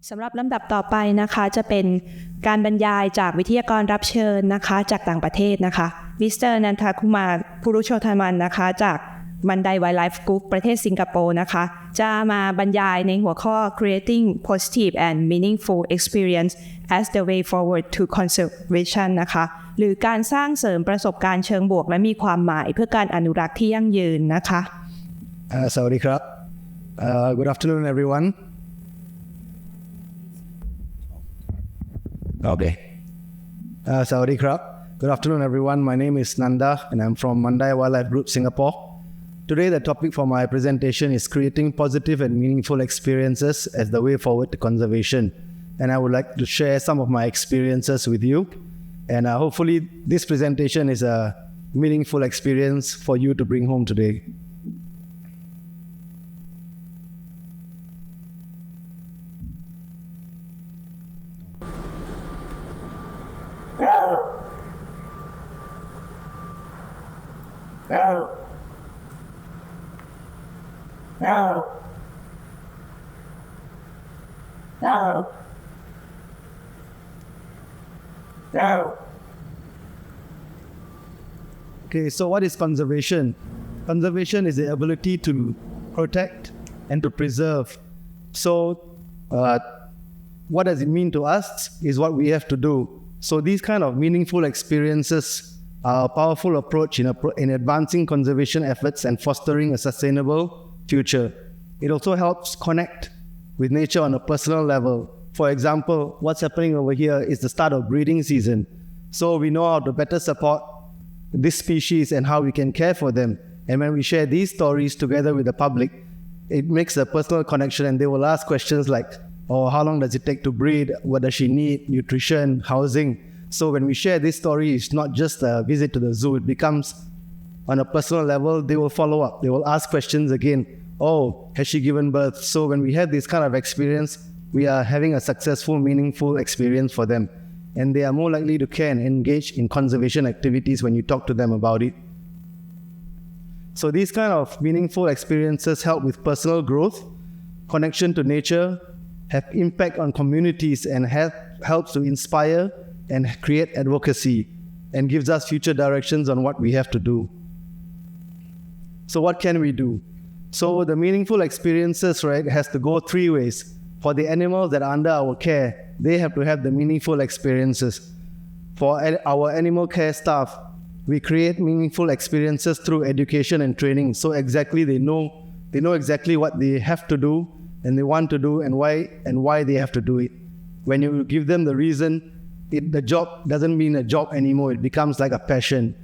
สำหรับลำดับต่อไปนะคะจะเป็นการบรรยายจากวิทยากรรับเชิญนะคะจากต่างประเทศนะคะมิสเตอร์นันทคุมาพุรุโชทมันนะคะจากMandai Wildlife Group ประเทศสิงคโปร์นะคะจะมาบรรยายในหัวข้อ Creating Positive and Meaningful Experience as the Way Forward to Conservation นะคะหรือการสร้างเสริมประสบการณ์เชิงบวกและมีความหมายเพื่อการอนุรักษ์ที่ยั่งยืนนะคะสวัสดีครับ Good afternoon everyone Okay. Sawadee krap. Good afternoon, everyone. My name is Nanda, and I'm from Mandai Wildlife Group, Singapore. Today, the topic for my presentation is creating positive and meaningful experiences as the way forward to conservation. And I would like to share some of my experiences with you. And hopefully, this presentation is a meaningful experience for you to bring home today. Okay, so what is conservation? Conservation is the ability to protect and to preserve. So what does it mean to us is what we have to do. So these kind of meaningful experiences are a powerful approach in advancing conservation efforts and fostering a sustainable future. It also helps connect with nature on a personal level. For example, what's happening over here is the start of breeding season. So we know how to better support this species and how we can care for them. And when we share these stories together with the public, it makes a personal connection, and they will ask questions like, oh, how long does it take to breed? What does she need? Nutrition, housing. So when we share this story, it's not just a visit to the zoo. It becomes on a personal level. They will follow up. They will ask questions again. Oh, has she given birth? So when we have this kind of experience, we are having a successful, meaningful experience for them. And they are more likely to care and engage in conservation activities when you talk to them about it. So these kind of meaningful experiences help with personal growth, connection to nature, have impact on communities, and helps to inspire and create advocacy, and gives us future directions on what we have to do. So what can we do? So the meaningful experiences, right, has to go three ways. For the animals that are under our care, they have to have the meaningful experiences. For our animal care staff, we create meaningful experiences through education and training. So exactly they know exactly what they have to do and they want to do and why they have to do it. When you give them the reason, the job doesn't mean a job anymore. It becomes like a passion.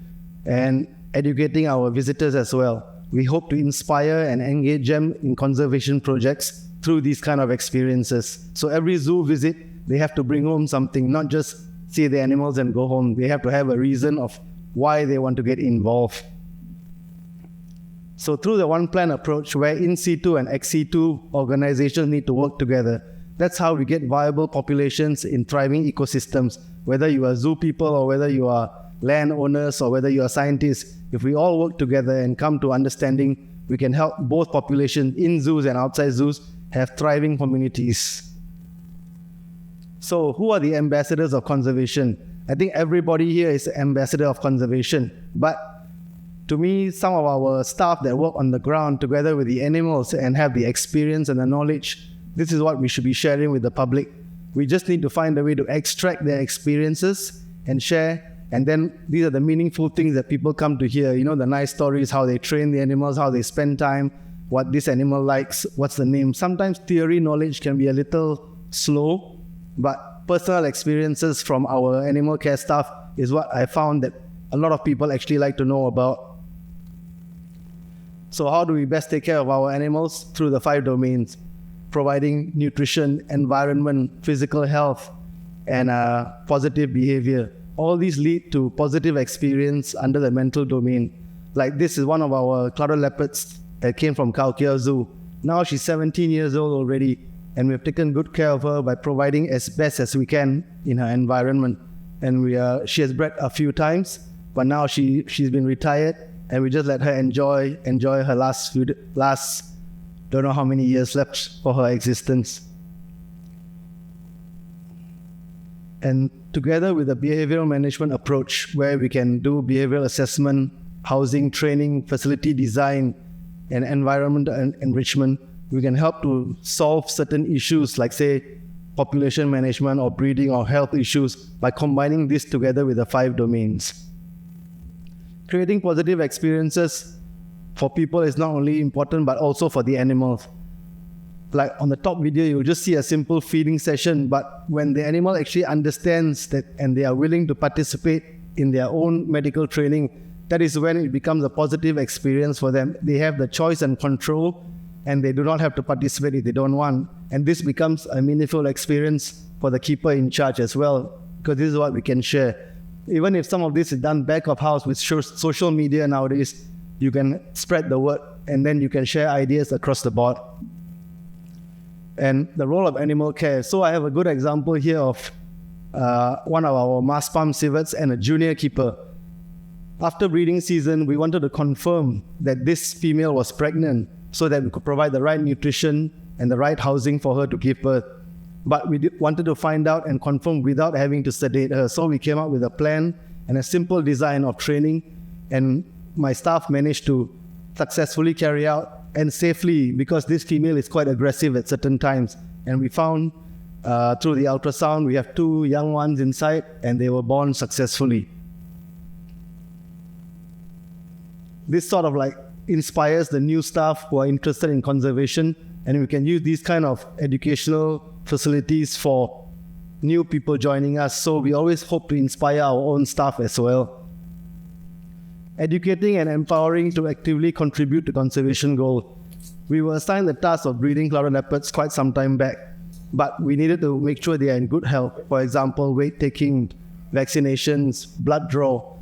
And educating our visitors as well. We hope to inspire and engage them in conservation projects through these kind of experiences. So every zoo visit, they have to bring home something, not just see the animals and go home. They have to have a reason of why they want to get involved. So through the one plan approach, where in situ and ex situ organizations need to work together, that's how we get viable populations in thriving ecosystems. Whether you are zoo people or whether you are landowners or whether you are scientists, if we all work together and come to understanding, we can help both populations in zoos and outside zoos have thriving communities. So who are the ambassadors of conservation? I think everybody here is an ambassador of conservation. But to me, some of our staff that work on the ground together with the animals and have the experience and the knowledge, this is what we should be sharing with the public. We just need to find a way to extract their experiences and share. And then these are the meaningful things that people come to hear. You know, the nice stories, how they train the animals, how they spend time, what this animal likes, what's the name. Sometimes theory knowledge can be a little slow, but personal experiences from our animal care staff is what I found that a lot of people actually like to know about. So how do we best take care of our animals? Through the 5 domains: providing nutrition, environment, physical health, and positive behavior. All these lead to positive experience under the mental domain. Like this is one of our clouded leopards that came from Kaukia Zoo. Now she's 17 years old already, and we've taken good care of her by providing as best as we can in her environment. And she has bred a few times, but now she's been retired, and we just let her enjoy her last don't know how many years left for her existence. And together with a behavioral management approach where we can do behavioral assessment, housing, training, facility design, and environmental enrichment, we can help to solve certain issues like, say, population management or breeding or health issues by combining this together with the 5 domains. Creating positive experiences for people is not only important but also for the animals. Like on the top video, you'll just see a simple feeding session, but when the animal actually understands that and they are willing to participate in their own medical training, that is when it becomes a positive experience for them. They have the choice and control, and they do not have to participate if they don't want. And this becomes a meaningful experience for the keeper in charge as well, because this is what we can share. Even if some of this is done back of house with social media nowadays, you can spread the word, and then you can share ideas across the board. And the role of animal care. So I have a good example here of one of our mass pump civets and a junior keeper. After breeding season, we wanted to confirm that this female was pregnant so that we could provide the right nutrition and the right housing for her to give birth. But we wanted to find out and confirm without having to sedate her. So we came up with a plan and a simple design of training, and my staff managed to successfully carry out and safely, because this female is quite aggressive at certain times. And we found through the ultrasound, we have 2 young ones inside, and they were born successfully. This sort of like inspires the new staff who are interested in conservation, and we can use these kind of educational facilities for new people joining us. So we always hope to inspire our own staff as well. Educating and empowering to actively contribute to conservation goal. We were assigned the task of breeding clouded leopards quite some time back, but we needed to make sure they are in good health. For example, weight taking, vaccinations, blood draw.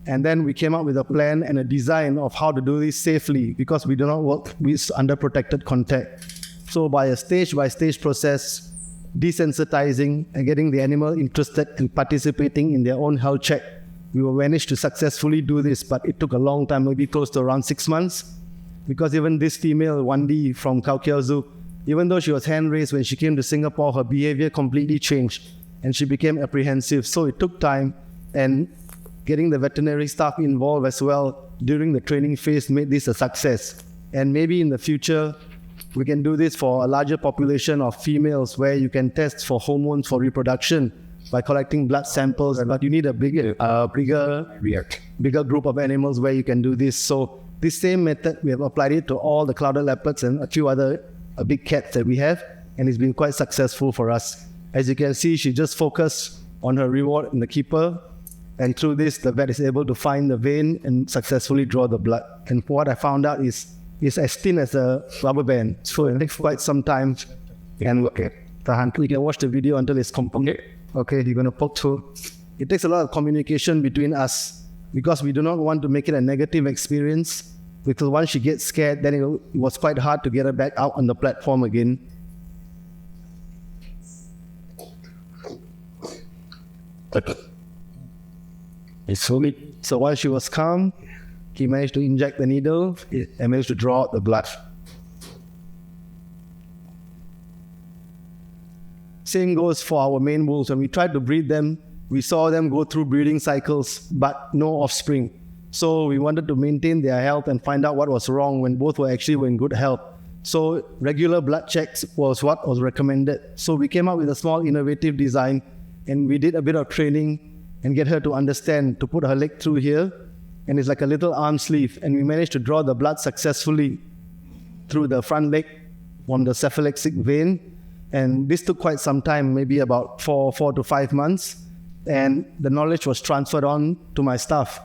And then we came up with a plan and a design of how to do this safely, because we do not work with under protected contact. So by a stage-by-stage process, desensitizing and getting the animal interested in participating in their own health check, we were managed to successfully do this, but it took a long time, maybe close to around 6 months, because even this female, 1D from Kaukiao Zoo, even though she was hand-raised, when she came to Singapore, her behavior completely changed, and she became apprehensive. So it took time, and getting the veterinary staff involved as well during the training phase made this a success. And maybe in the future, we can do this for a larger population of females where you can test for hormones for reproduction by collecting blood samples, but you need a bigger group of animals where you can do this. So this same method, we have applied it to all the clouded leopards and a few other big cats that we have, and it's been quite successful for us. As you can see, she just focused on her reward in the keeper, and through this, the vet is able to find the vein and successfully draw the blood. And what I found out is it's as thin as a rubber band, so it takes quite some time. And you can watch the video until it's complete. Okay, you're going to poke through. It takes a lot of communication between us, because we do not want to make it a negative experience, because once she gets scared, then it was quite hard to get her back out on the platform again. So while she was calm, he managed to inject the needle and managed to draw out the blood. Same goes for our main wolves. When we tried to breed them, we saw them go through breeding cycles, but no offspring. So we wanted to maintain their health and find out what was wrong when both were in good health. So regular blood checks was what was recommended. So we came up with a small innovative design, and we did a bit of training and get her to understand to put her leg through here, and it's like a little arm sleeve, and we managed to draw the blood successfully through the front leg from the cephalic vein. And this took quite some time, maybe about 4 to 5 months. And the knowledge was transferred on to my staff.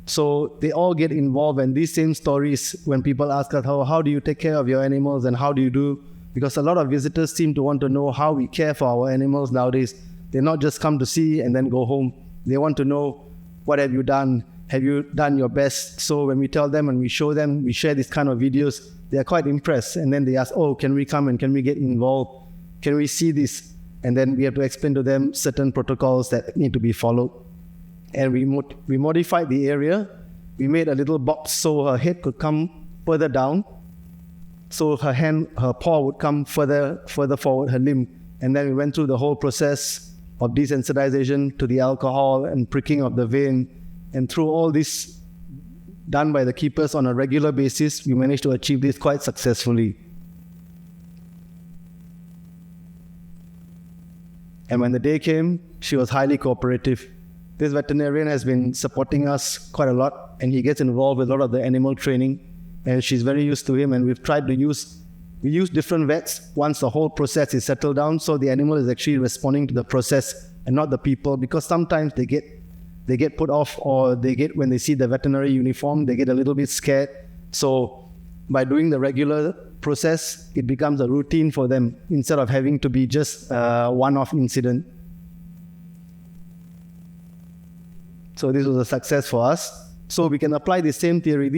So they all get involved, and these same stories, when people ask us, how do you take care of your animals and how do you do? Because a lot of visitors seem to want to know how we care for our animals nowadays. They not just come to see and then go home. They want to know, what have you done? Have you done your best? So when we tell them and we show them, we share these kind of videos, they are quite impressed. And then they ask, can we come and can we get involved? Can we see this? And then we have to explain to them certain protocols that need to be followed. And we modified the area. We made a little box so her head could come further down. So her paw would come further forward, her limb. And then we went through the whole process of desensitization to the alcohol and pricking of the vein. And through all this done by the keepers on a regular basis, we managed to achieve this quite successfully. And when the day came, she was highly cooperative. This veterinarian has been supporting us quite a lot, and he gets involved with a lot of the animal training, and she's very used to him. And we use different vets once the whole process is settled down, so the animal is actually responding to the process and not the people, because sometimes they get put off, or when they see the veterinary uniform, they get a little bit scared. So by doing the regular process, it becomes a routine for them instead of having to be just a one-off incident. So this was a success for us. So we can apply the same theory.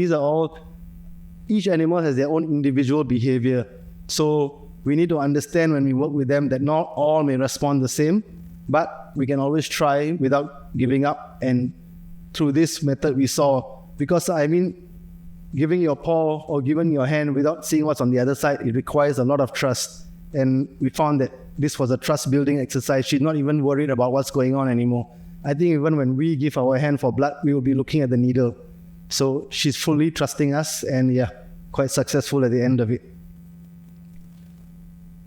Each animal has their own individual behavior. So we need to understand when we work with them that not all may respond the same, but we can always try without giving up. And through this method we saw, because giving your paw or giving your hand without seeing what's on the other side, it requires a lot of trust. And we found that this was a trust building exercise. She's not even worried about what's going on anymore. I think even when we give our hand for blood, we will be looking at the needle. So she's fully trusting us, and quite successful at the end of it.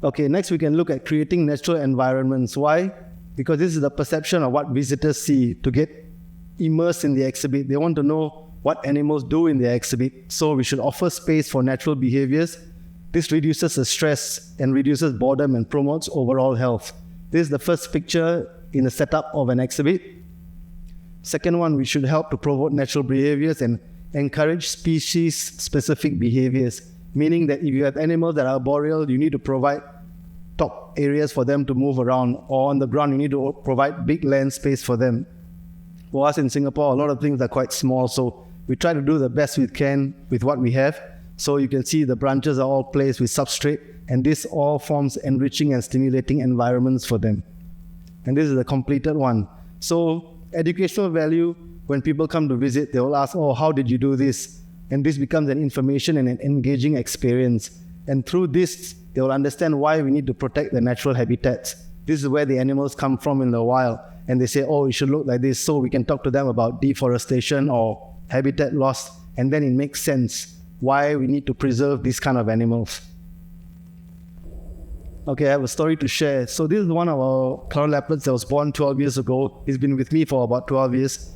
Okay, next we can look at creating natural environments. Why? Because this is the perception of what visitors see. To get immersed in the exhibit, they want to know what animals do in the exhibit. So we should offer space for natural behaviors. This reduces the stress and reduces boredom and promotes overall health. This is the first picture in the setup of an exhibit. Second one, we should help to promote natural behaviors and encourage species-specific behaviors, meaning that if you have animals that are arboreal, you need to provide top areas for them to move around, or on the ground, you need to provide big land space for them. For us in Singapore, a lot of things are quite small, so we try to do the best we can with what we have. So you can see the branches are all placed with substrate, and this all forms enriching and stimulating environments for them. And this is the completed one. So educational value, when people come to visit, they will ask, how did you do this? And this becomes an information and an engaging experience. And through this, they will understand why we need to protect the natural habitats. This is where the animals come from in the wild. And they say, it should look like this. So we can talk to them about deforestation or habitat loss. And then it makes sense why we need to preserve these kind of animals. Okay, I have a story to share. So this is one of our cloud leopards that was born 12 years ago. He's been with me for about 12 years.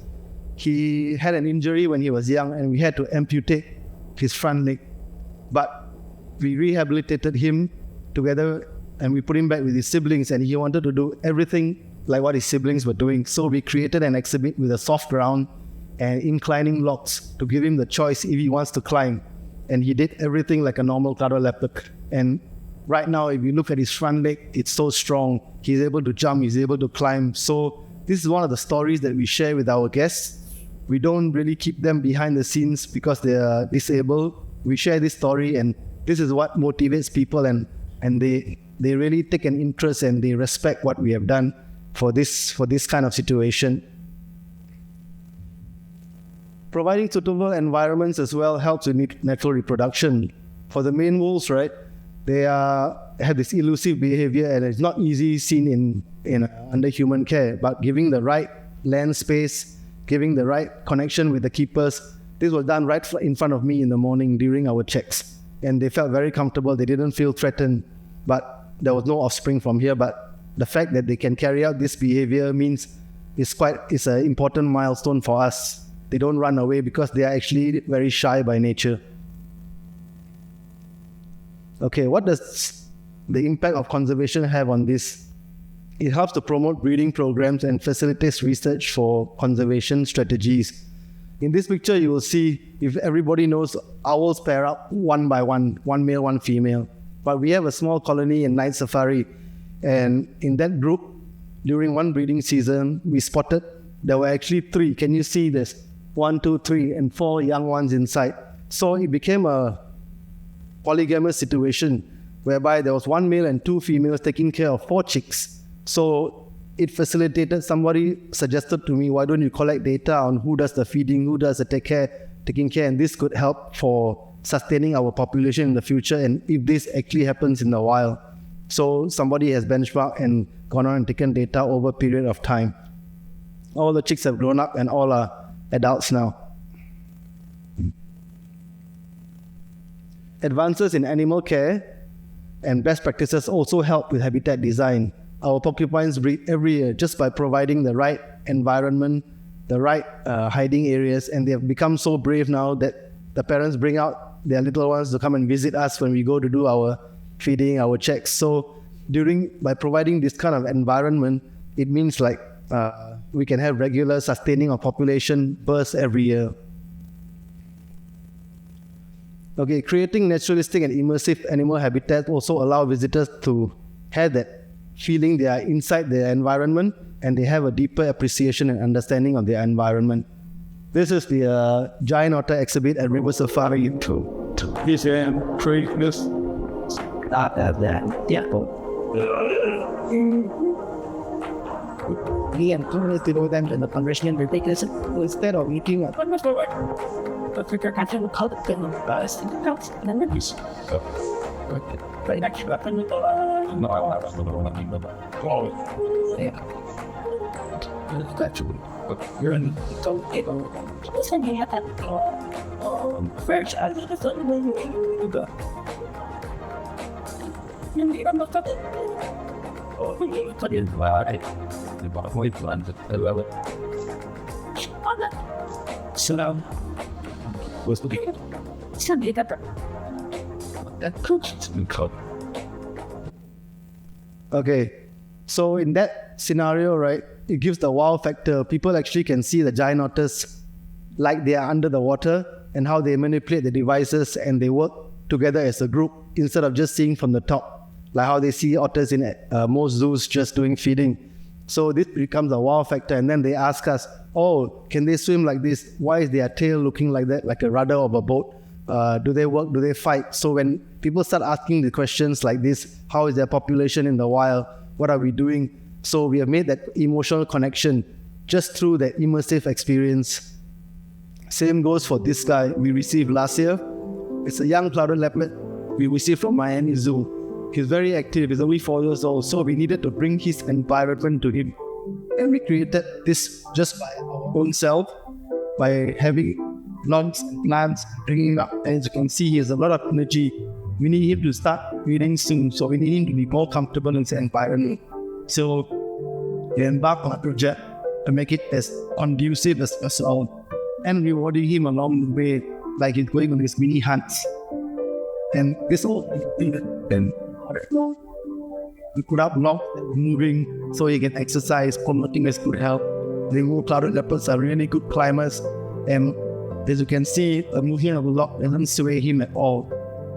He had an injury when he was young, and we had to amputate his front leg. But we rehabilitated him together, and we put him back with his siblings, and he wanted to do everything like what his siblings were doing. So we created an exhibit with a soft ground and inclining logs to give him the choice if he wants to climb. And he did everything like a normal cloud leopard. And right now, if you look at his front leg, it's so strong. He's able to jump, he's able to climb. So this is one of the stories that we share with our guests. We don't really keep them behind the scenes because they are disabled. We share this story, and this is what motivates people, and they really take an interest and they respect what we have done for this kind of situation. Providing suitable environments as well helps with natural reproduction. For the Maine wolves, right, they have this elusive behavior, and it's not easy seen in under human care. But giving the right land space, giving the right connection with the keepers, this was done right in front of me in the morning during our checks, and they felt very comfortable. They didn't feel threatened, but there was no offspring from here. But the fact that they can carry out this behavior means it's an important milestone for us. They don't run away because they are actually very shy by nature. Okay, what does the impact of conservation have on this? It helps to promote breeding programs and facilitates research for conservation strategies. In this picture, you will see, if everybody knows, owls pair up one by one male, one female. But we have a small colony in night safari, and in that group, during one breeding season, we spotted there were actually 3. Can you see this? 1, 2, 3, and 4 young ones inside. So it became a polygamous situation whereby there was 1 male and 2 females taking care of 4 chicks. So it facilitated, somebody suggested to me, why don't you collect data on who does the feeding, who does the taking care, and this could help for sustaining our population in the future, and if this actually happens in the wild. So somebody has benchmarked and gone on and taken data over a period of time. All the chicks have grown up and all are adults now. Advances in animal care and best practices also help with habitat design. Our porcupines breed every year just by providing the right environment, the right hiding areas, and they have become so brave now that the parents bring out their little ones to come and visit us when we go to do our feeding, our checks. So by providing this kind of environment, it means like we can have regular sustaining of population bursts every year. Okay, creating naturalistic and immersive animal habitats also allow visitors to have that feeling they are inside their environment and they have a deeper appreciation and understanding of their environment. This is the giant otter exhibit at River Safari. This create this. Yeah. We encourage to know them in the conventional ridiculous instead of eating a You're in Okay, so in that scenario, right, it gives the wow factor. People actually can see the giant otters like they are under the water and how they manipulate the devices and they work together as a group instead of just seeing from the top, like how they see otters in most zoos just doing feeding. So this becomes a wow factor, and then they ask us, oh, can they swim like this? Why is their tail looking like that, like a rudder of a boat? Do they work? Do they fight? So when people start asking the questions like this, how is their population in the wild? What are we doing? So we have made that emotional connection just through that immersive experience. Same goes for this guy we received last year. It's a young clouded leopard we received from Miami Zoo. He's very active, he's only 4 years old, so we needed to bring his environment to him. And we created this just by our own self, by having logs and plants, bringing up. And as you can see, he has a lot of energy. We need him to start feeding soon, so we need him to be more comfortable in his environment. So we embarked on a project to make it as conducive as possible and rewarding him along the way, like he's going on his mini hunts. And this whole thing, then we put up logs that were moving so he can exercise, promoting his good health. The clouded leopards are really good climbers, and as you can see, the moving of the log doesn't sway him at all.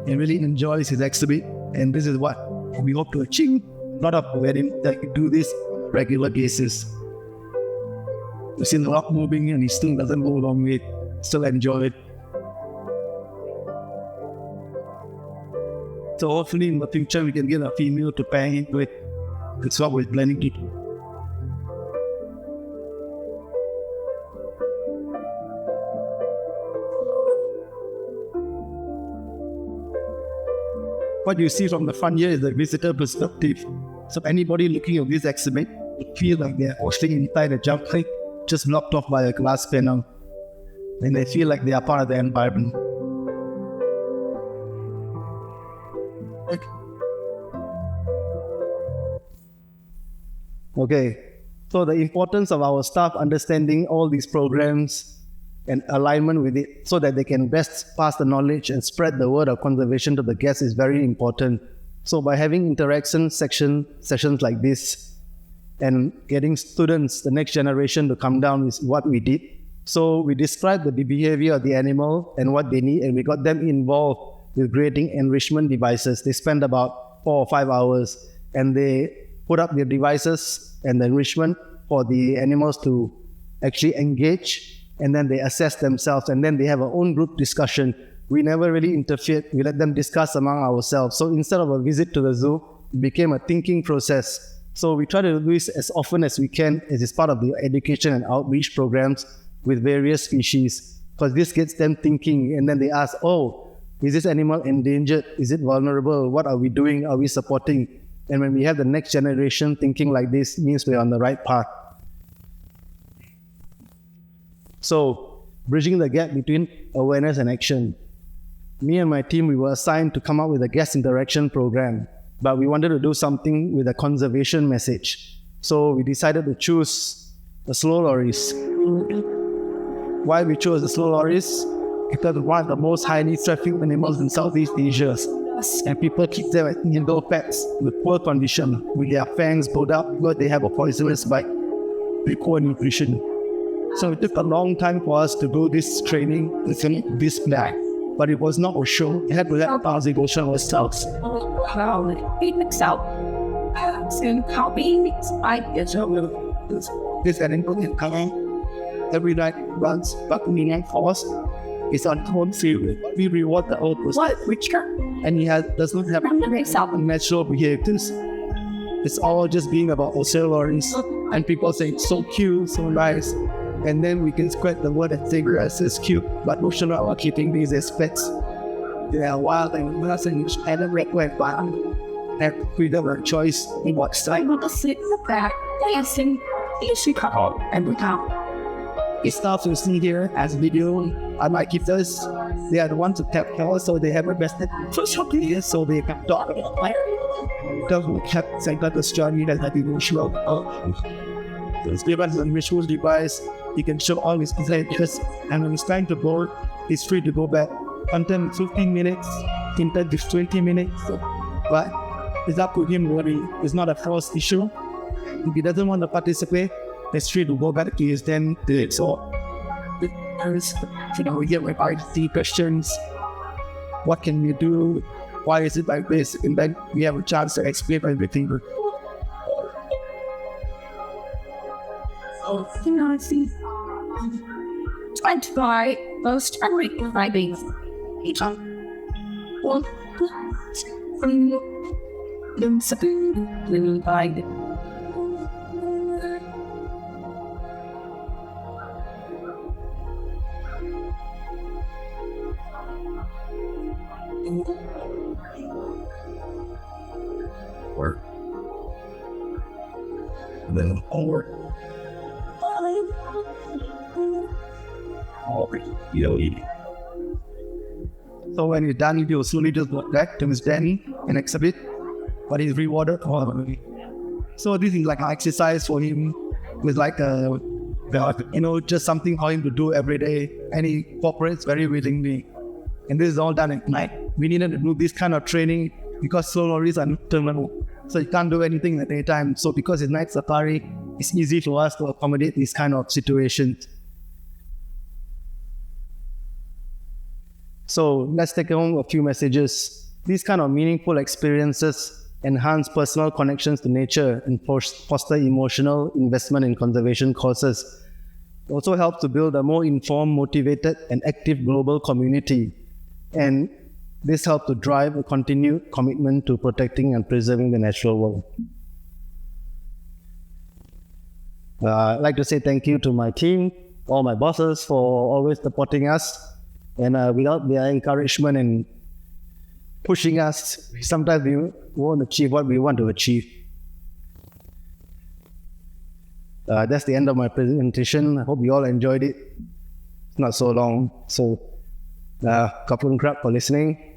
He really enjoys his exhibit, and this is what we hope to achieve. Not of wedding that we do this on a regular basis. You see the log moving and he still doesn't go along with it, still enjoy it. So hopefully in the future we can get a female to pair him with. That's what we're planning to do. What you see from the front here is the visitor perspective. So anybody looking at this exhibit would feel like they're actually inside a jump site, just blocked off by a glass panel. And they feel like they are part of the environment. Okay, so the importance of our staff understanding all these programs and alignment with it so that they can best pass the knowledge and spread the word of conservation to the guests is very important. So by having interaction sessions like this and getting students, the next generation to come down is what we did. So we described the behavior of the animal and what they need, and we got them involved with creating enrichment devices. They spent about 4 or 5 hours and they put up their devices and the enrichment for the animals to actually engage, and then they assess themselves, and then they have our own group discussion. We never really interfered. We let them discuss among ourselves. So instead of a visit to the zoo, it became a thinking process. So we try to do this as often as we can as it's part of the education and outreach programs with various species, because this gets them thinking, and then they ask, oh, is this animal endangered? Is it vulnerable? What are we doing? Are we supporting? And when we have the next generation thinking like this, means we're on the right path. So, bridging the gap between awareness and action. Me and my team, we were assigned to come up with a guest interaction program, but we wanted to do something with a conservation message. So we decided to choose the slow lorries. Why we chose the slow lorries? Because one of the most highly trafficked animals in Southeast Asia. And people keep them as indoor pets with poor condition, with their fangs pulled up because they have a poisonous bite, with poor nutrition. So it took a long time for us to do this training, this plan. But it was not a show. It had to let us go show ourselves. This animal can come every night, runs back meaning for us. It's on home field. We reward the old person. And he does not have natural behaviors. It's all just being about ocellaries. And people say it's so cute, so nice. And then we can spread the word and say grass is cute, but Oceanal are keeping these as pets. They are wild animals and each animal went wild. Have freedom of choice in what side. And we come. It starts to see here as video. Unlike keepers, they are the ones who tap power, so they have invested for some years, so they can talk about fire. Doesn't have the story that have emotional. It's given a visual device. He can show all his behaviors, and when he's trying to go, he's free to go back. Until 15 minutes, until 20 minutes. But it's up to him really. It's not a forced issue. If he doesn't want to participate, it's free to go back to his den. So, we get like the questions. What can we do? Why is it like this? And then we have a chance to explain everything. I see. Trying to buy most arriving. Each one. Work. Then onward. So when he's done, he'll slowly just go back to his den and exhibit, but he's rewarded all the way. So this is like an exercise for him with like a, just something for him to do every day, and he cooperates very willingly. And this is all done at night. We needed to do this kind of training because slow lorries are nocturnal, so you can't do anything at daytime. So because it's night safari, it's easy for us to accommodate these kind of situations. So let's take home a few messages. These kind of meaningful experiences enhance personal connections to nature and foster emotional investment in conservation causes. It also helps to build a more informed, motivated, and active global community. And this helps to drive a continued commitment to protecting and preserving the natural world. I'd like to say thank you to my team, all my bosses for always supporting us. And without their encouragement and pushing us, sometimes we won't achieve what we want to achieve. That's the end of my presentation. I hope you all enjoyed it. It's not so long. So, Kapun Krap for listening.